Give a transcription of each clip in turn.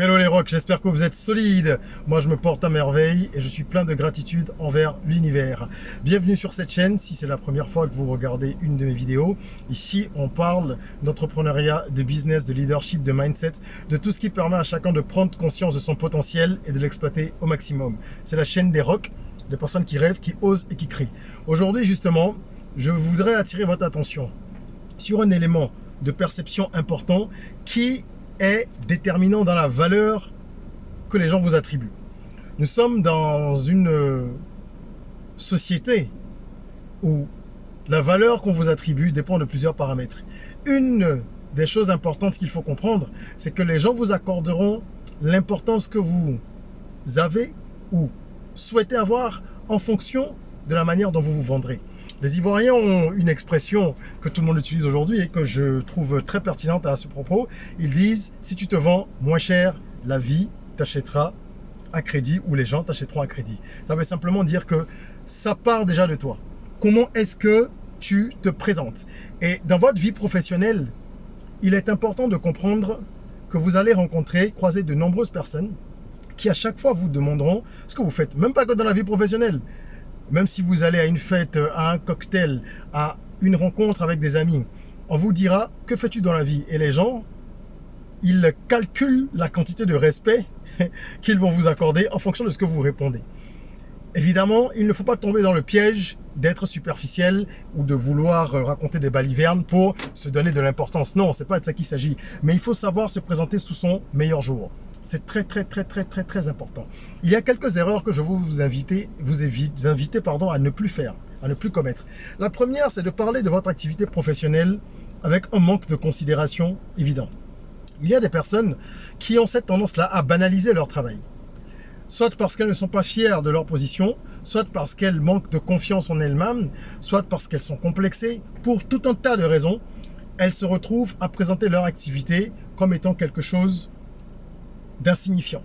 Hello les rocks, j'espère que vous êtes solides. Moi je me porte à merveille et je suis plein de gratitude envers l'univers. Bienvenue sur cette chaîne si c'est la première fois que vous regardez une de mes vidéos. Ici on parle d'entrepreneuriat, de business, de leadership, de mindset, de tout ce qui permet à chacun de prendre conscience de son potentiel et de l'exploiter au maximum. C'est la chaîne des rocks, des personnes qui rêvent, qui osent et qui crient. Aujourd'hui justement, je voudrais attirer votre attention sur un élément de perception important qui est déterminant dans la valeur que les gens vous attribuent. Nous sommes dans une société où la valeur qu'on vous attribue dépend de plusieurs paramètres. Une des choses importantes qu'il faut comprendre, c'est que les gens vous accorderont l'importance que vous avez ou souhaitez avoir en fonction de la manière dont vous vous vendrez. Les Ivoiriens ont une expression que tout le monde utilise aujourd'hui et que je trouve très pertinente à ce propos. Ils disent, si tu te vends moins cher, la vie t'achètera à crédit ou les gens t'achèteront à crédit. Ça veut simplement dire que ça part déjà de toi. Comment est-ce que tu te présentes? Et dans votre vie professionnelle, il est important de comprendre que vous allez rencontrer, croiser de nombreuses personnes qui à chaque fois vous demanderont ce que vous faites. Même pas que dans la vie professionnelle. Même si vous allez à une fête, à un cocktail, à une rencontre avec des amis, on vous dira « Que fais-tu dans la vie ?» Et les gens, ils calculent la quantité de respect qu'ils vont vous accorder en fonction de ce que vous répondez. Évidemment, il ne faut pas tomber dans le piège d'être superficiel ou de vouloir raconter des balivernes pour se donner de l'importance. Non, c'est pas de ça qu'il s'agit. Mais il faut savoir se présenter sous son meilleur jour. C'est très important. Il y a quelques erreurs que je veux vous inviter à ne plus faire, à ne plus commettre. La première, c'est de parler de votre activité professionnelle avec un manque de considération évident. Il y a des personnes qui ont cette tendance-là à banaliser leur travail. Soit parce qu'elles ne sont pas fières de leur position, soit parce qu'elles manquent de confiance en elles-mêmes, soit parce qu'elles sont complexées. Pour tout un tas de raisons, elles se retrouvent à présenter leur activité comme étant quelque chose d'insignifiant.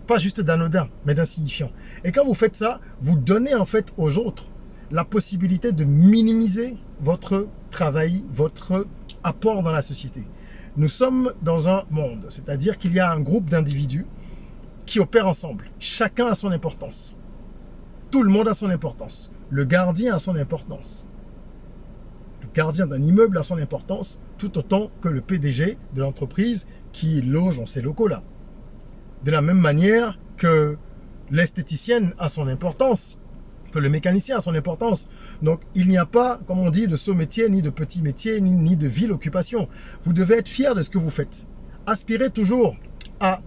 Pas juste d'anodin, mais d'insignifiant. Et quand vous faites ça, vous donnez en fait aux autres la possibilité de minimiser votre travail, votre apport dans la société. Nous sommes dans un monde, c'est-à-dire qu'il y a un groupe d'individus qui opèrent ensemble. Chacun a son importance. Tout le monde a son importance. Le gardien a son importance. Le gardien d'un immeuble a son importance, tout autant que le PDG de l'entreprise qui loge dans ces locaux-là. De la même manière que l'esthéticienne a son importance, que le mécanicien a son importance. Donc, il n'y a pas, comme on dit, de saut métier, ni de petit métier, ni de ville occupation. Vous devez être fier de ce que vous faites. Aspirez toujours à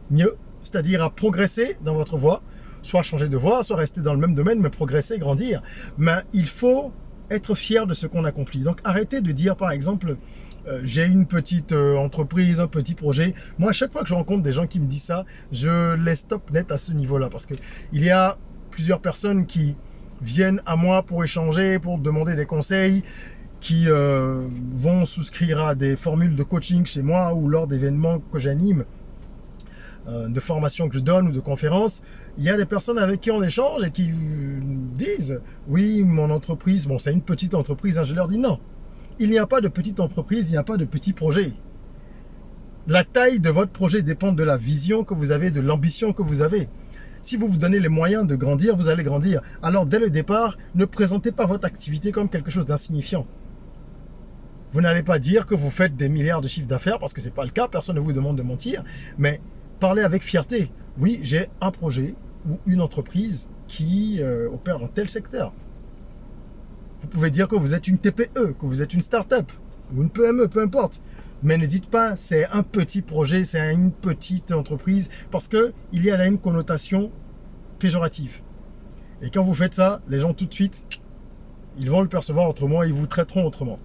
mieux, c'est-à-dire à progresser dans votre voie, soit changer de voie, soit rester dans le même domaine, mais progresser, grandir. Mais il faut être fier de ce qu'on accomplit. Donc, arrêtez de dire, par exemple, j'ai une petite entreprise, un petit projet. Moi, à chaque fois que je rencontre des gens qui me disent ça, je les stoppe net à ce niveau-là. Parce que il y a plusieurs personnes qui viennent à moi pour échanger, pour demander des conseils, qui vont souscrire à des formules de coaching chez moi ou lors d'événements que j'anime, de formations que je donne ou de conférences. Il y a des personnes avec qui on échange et qui disent « Oui, mon entreprise, bon, c'est une petite entreprise. Hein. » Je leur dis « Non. Il n'y a pas de petite entreprise, il n'y a pas de petit projet. La taille de votre projet dépend de la vision que vous avez, de l'ambition que vous avez. Si vous vous donnez les moyens de grandir, vous allez grandir. Alors, dès le départ, ne présentez pas votre activité comme quelque chose d'insignifiant. Vous n'allez pas dire que vous faites des milliards de chiffres d'affaires, parce que ce n'est pas le cas, personne ne vous demande de mentir, mais parlez avec fierté. Oui, j'ai un projet ou une entreprise qui opère dans tel secteur. Vous pouvez dire que vous êtes une TPE, que vous êtes une start-up ou une PME, peu importe. Mais ne dites pas c'est un petit projet, c'est une petite entreprise, parce qu'il y a là une connotation péjorative. Et quand vous faites ça, les gens tout de suite, ils vont le percevoir autrement, ils vous traiteront autrement.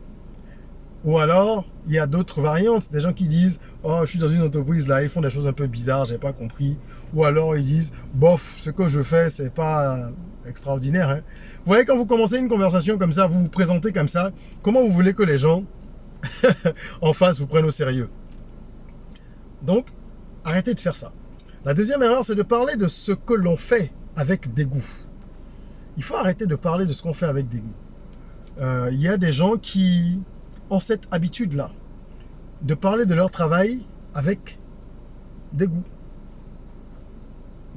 Ou alors, il y a d'autres variantes, des gens qui disent « Oh, je suis dans une entreprise là, ils font des choses un peu bizarres, j'ai pas compris. » Ou alors ils disent « Bof, ce que je fais, c'est pas extraordinaire. Hein. » Vous voyez, quand vous commencez une conversation comme ça, vous vous présentez comme ça, comment vous voulez que les gens en face vous prennent au sérieux? Donc, arrêtez de faire ça. La deuxième erreur, c'est de parler de ce que l'on fait avec dégoût. Il faut arrêter de parler de ce qu'on fait avec dégoût. Il y a des gens qui ont cette habitude-là de parler de leur travail avec dégoût.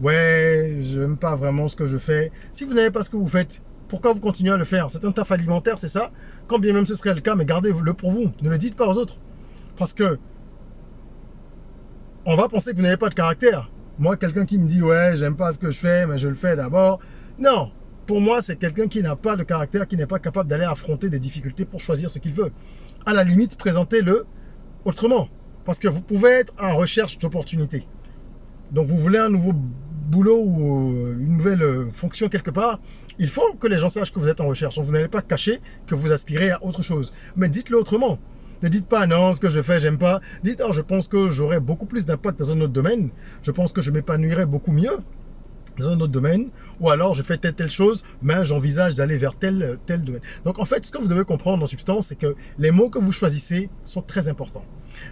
Ouais, je n'aime pas vraiment ce que je fais. Si vous n'aimez pas ce que vous faites, pourquoi vous continuez à le faire? C'est un taf alimentaire, c'est ça? Quand bien même ce serait le cas, mais gardez-le pour vous. Ne le dites pas aux autres. Parce que on va penser que vous n'avez pas de caractère. Moi, quelqu'un qui me dit, ouais, j'aime pas ce que je fais, mais je le fais d'abord. Non, pour moi, c'est quelqu'un qui n'a pas de caractère, qui n'est pas capable d'aller affronter des difficultés pour choisir ce qu'il veut. À la limite, présentez-le autrement. Parce que vous pouvez être en recherche d'opportunités. Donc, vous voulez un nouveau boulot ou une nouvelle fonction quelque part, il faut que les gens sachent que vous êtes en recherche. Donc, vous n'allez pas cacher que vous aspirez à autre chose. Mais dites-le autrement. Ne dites pas non, ce que je fais, j'aime pas. Dites, oh, je pense que j'aurai beaucoup plus d'impact dans un autre domaine. Je pense que je m'épanouirai beaucoup mieux dans un autre domaine. Ou alors, je fais telle chose, mais j'envisage d'aller vers tel domaine. Donc, en fait, ce que vous devez comprendre en substance, c'est que les mots que vous choisissez sont très importants.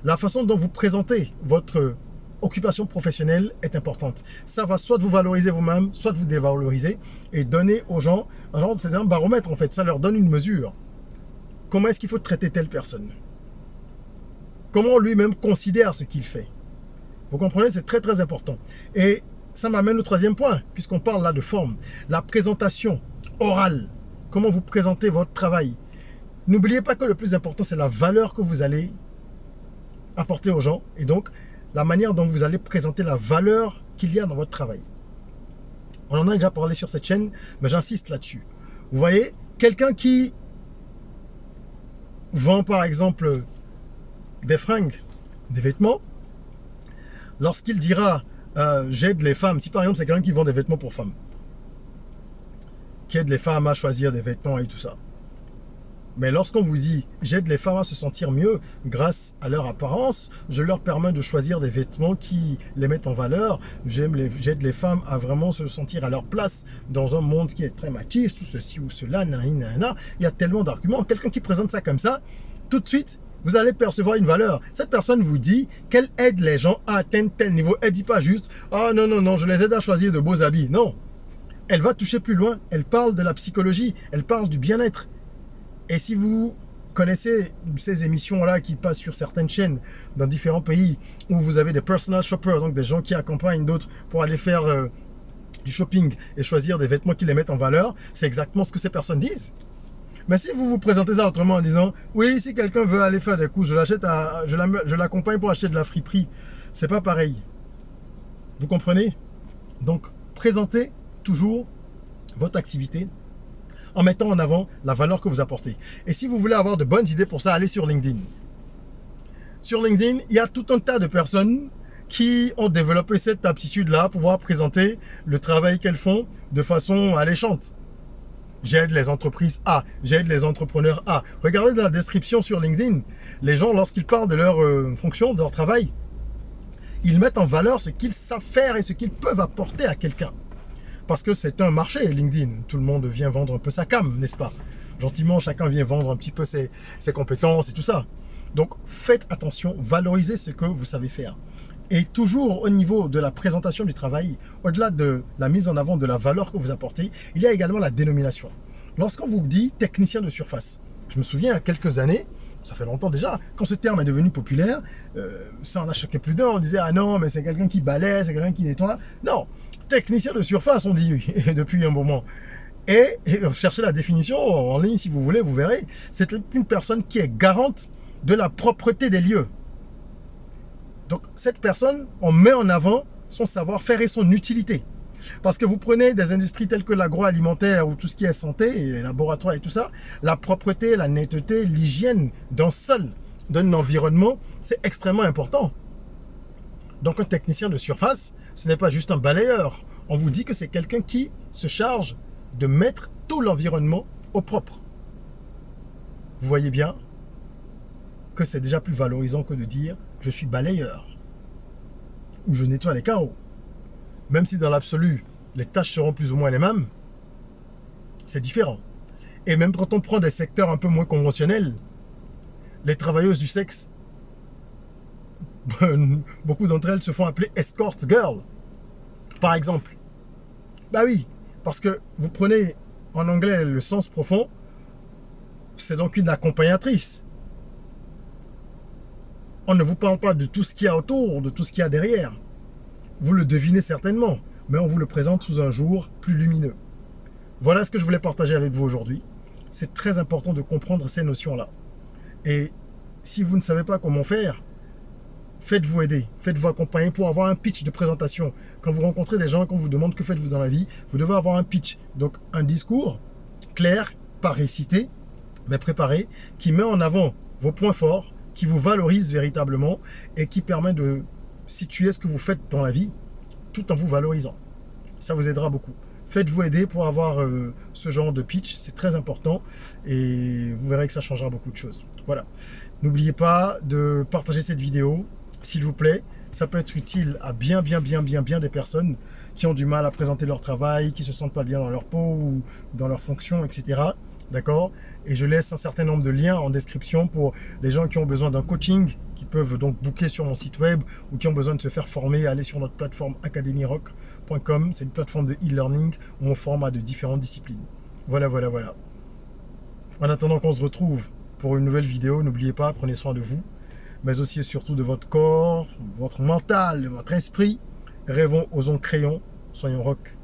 La façon dont vous présentez votre occupation professionnelle est importante. Ça va soit vous valoriser vous-même, soit vous dévaloriser et donner aux gens, c'est un baromètre en fait, ça leur donne une mesure. Comment est-ce qu'il faut traiter telle personne? Comment lui-même considère ce qu'il fait? Vous comprenez, c'est très très important. Et ça m'amène au troisième point, puisqu'on parle là de forme. La présentation orale. Comment vous présentez votre travail. N'oubliez pas que le plus important, c'est la valeur que vous allez apporter aux gens. Et donc, la manière dont vous allez présenter la valeur qu'il y a dans votre travail. On en a déjà parlé sur cette chaîne, mais j'insiste là-dessus. Vous voyez, quelqu'un qui vend par exemple des fringues, des vêtements, lorsqu'il dira j'aide les femmes, si par exemple c'est quelqu'un qui vend des vêtements pour femmes, qui aide les femmes à choisir des vêtements et tout ça, mais lorsqu'on vous dit j'aide les femmes à se sentir mieux grâce à leur apparence, je leur permets de choisir des vêtements qui les mettent en valeur, j'aide les femmes à vraiment se sentir à leur place dans un monde qui est très machiste, ou ceci ou cela, nanana. Il y a tellement d'arguments. Quelqu'un qui présente ça comme ça, tout de suite, vous allez percevoir une valeur. Cette personne vous dit qu'elle aide les gens à atteindre tel niveau. Elle ne dit pas juste « Ah non, non, non, je les aide à choisir de beaux habits. » Non. Elle va toucher plus loin. Elle parle de la psychologie. Elle parle du bien-être. Et si vous connaissez ces émissions-là qui passent sur certaines chaînes dans différents pays où vous avez des personal shoppers, donc des gens qui accompagnent d'autres pour aller faire du shopping et choisir des vêtements qui les mettent en valeur, c'est exactement ce que ces personnes disent. Mais si vous vous présentez ça autrement en disant « Oui, si quelqu'un veut aller faire des coups, je l'accompagne pour acheter de la friperie. » C'est pas pareil. Vous comprenez? Donc, présentez toujours votre activité en mettant en avant la valeur que vous apportez. Et si vous voulez avoir de bonnes idées pour ça, allez sur LinkedIn. Sur LinkedIn, il y a tout un tas de personnes qui ont développé cette aptitude-là pour pouvoir présenter le travail qu'elles font de façon alléchante. J'aide les entreprises A, j'aide les entrepreneurs A. Regardez dans la description sur LinkedIn, les gens, lorsqu'ils parlent de leur fonction, de leur travail, ils mettent en valeur ce qu'ils savent faire et ce qu'ils peuvent apporter à quelqu'un. Parce que c'est un marché, LinkedIn. Tout le monde vient vendre un peu sa cam, n'est-ce pas? Gentiment, chacun vient vendre un petit peu ses compétences et tout ça. Donc, faites attention, valorisez ce que vous savez faire. Et toujours au niveau de la présentation du travail, au-delà de la mise en avant de la valeur que vous apportez, il y a également la dénomination. Lorsqu'on vous dit technicien de surface, je me souviens il y a quelques années, ça fait longtemps déjà, quand ce terme est devenu populaire, ça en a choqué plus d'un. On disait « Ah non, mais c'est quelqu'un qui balaie, c'est quelqu'un qui nettoie. » Non, technicien de surface, on dit depuis un moment. Et cherchez la définition en ligne si vous voulez, vous verrez. C'est une personne qui est garante de la propreté des lieux. Donc, cette personne, on met en avant son savoir-faire et son utilité. Parce que vous prenez des industries telles que l'agroalimentaire ou tout ce qui est santé, et laboratoire et tout ça, la propreté, la netteté, l'hygiène d'un sol, d'un environnement, c'est extrêmement important. Donc, un technicien de surface, ce n'est pas juste un balayeur. On vous dit que c'est quelqu'un qui se charge de mettre tout l'environnement au propre. Vous voyez bien que c'est déjà plus valorisant que de dire « je suis balayeur » ou « je nettoie les carreaux ». Même si dans l'absolu, les tâches seront plus ou moins les mêmes, c'est différent. Et même quand on prend des secteurs un peu moins conventionnels, les travailleuses du sexe, beaucoup d'entre elles se font appeler escort girl, par exemple. Bah oui, parce que vous prenez en anglais le sens profond, c'est donc une accompagnatrice. On ne vous parle pas de tout ce qu'il y a autour, de tout ce qu'il y a derrière. Vous le devinez certainement, mais on vous le présente sous un jour plus lumineux. Voilà ce que je voulais partager avec vous aujourd'hui. C'est très important de comprendre ces notions-là. Et si vous ne savez pas comment faire, faites-vous aider, faites-vous accompagner pour avoir un pitch de présentation. Quand vous rencontrez des gens et qu'on vous demande que faites-vous dans la vie, vous devez avoir un pitch. Donc un discours clair, pas récité, mais préparé, qui met en avant vos points forts, qui vous valorise véritablement et qui permet de situer ce que vous faites dans la vie tout en vous valorisant. Ça vous aidera beaucoup. Faites-vous aider pour avoir ce genre de pitch, c'est très important et vous verrez que ça changera beaucoup de choses. Voilà. N'oubliez pas de partager cette vidéo, s'il vous plaît. Ça peut être utile à bien des personnes qui ont du mal à présenter leur travail, qui se sentent pas bien dans leur peau ou dans leur fonction, etc. D'accord? Et je laisse un certain nombre de liens en description pour les gens qui ont besoin d'un coaching, qui peuvent donc booker sur mon site web ou qui ont besoin de se faire former, aller sur notre plateforme academyrock.com. C'est une plateforme de e-learning où on forme à de différentes disciplines. Voilà. En attendant qu'on se retrouve pour une nouvelle vidéo, n'oubliez pas, prenez soin de vous, mais aussi et surtout de votre corps, votre mental, de votre esprit. Rêvons, osons, créons, soyons rock.